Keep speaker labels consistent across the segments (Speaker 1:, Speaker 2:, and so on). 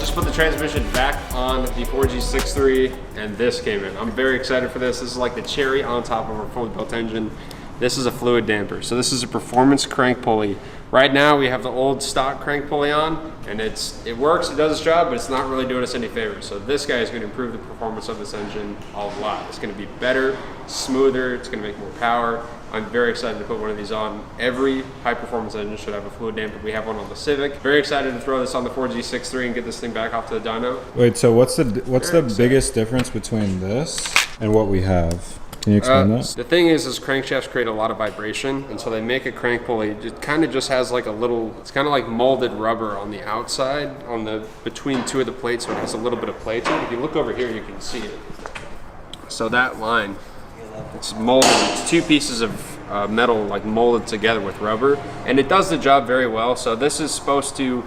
Speaker 1: just put the transmission back on the 4G63 and this came in. I'm very excited for this. This is like the cherry on top of our fully built engine. This is a Fluidampr. So this is a performance crank pulley. Right now we have the old stock crank pulley on and it works, it does its job, but it's not really doing us any favors. So this guy is going to improve the performance of this engine a lot. It's going to be better, smoother, it's going to make more power. I'm very excited to put one of these on. Every high performance engine should have a Fluidampr. We have one on the Civic. Very excited to throw this on the 4G63 and get this thing back off to the dyno.
Speaker 2: Wait, so what's the biggest difference between this and what we have? Can you explain that?
Speaker 1: The thing is crankshafts create a lot of vibration, and so they make a crank pulley. It kind of just has like a little, it's kind of like molded rubber on the outside, on the between two of the plates, so it has a little bit of play to it. If you look over here, you can see it. So that line, it's molded. It's two pieces of metal like molded together with rubber, and it does the job very well. So this is supposed to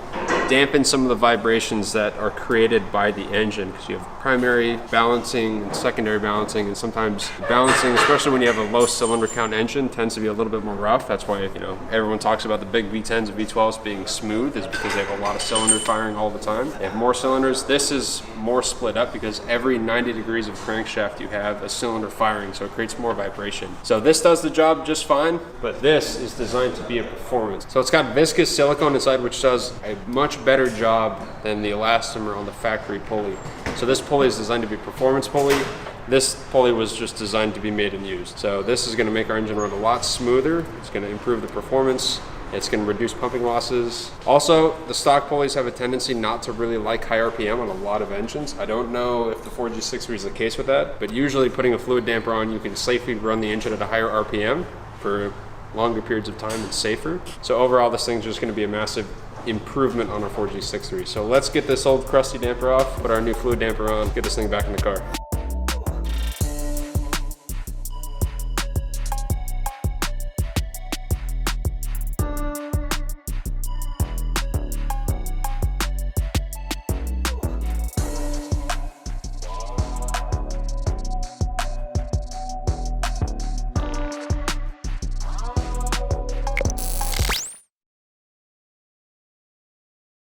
Speaker 1: dampen some of the vibrations that are created by the engine, because you have primary balancing and secondary balancing, and sometimes balancing, especially when you have a low cylinder count engine, tends to be a little bit more rough. That's why, you know, everyone talks about the big V10s and V12s being smooth, is because they have a lot of cylinder firing all the time. They have more cylinders. This is more split up because every 90 degrees of crankshaft you have a cylinder firing, so it creates more vibration. So this does the job just fine, but this is designed to be a performance. So it's got viscous silicone inside, which does a much better job than the elastomer on the factory pulley. So this pulley is designed to be a performance pulley. This pulley was just designed to be made and used. So this is going to make our engine run a lot smoother. It's going to improve the performance. It's going to reduce pumping losses. Also, the stock pulleys have a tendency not to really like high RPM on a lot of engines. I don't know if the 4G63 is the case with that, but usually putting a Fluidampr on, you can safely run the engine at a higher RPM for longer periods of time and safer. So overall, this thing's just going to be a massive improvement on our 4G63. So let's get this old crusty damper off, put our new Fluidampr on, get this thing back in the car.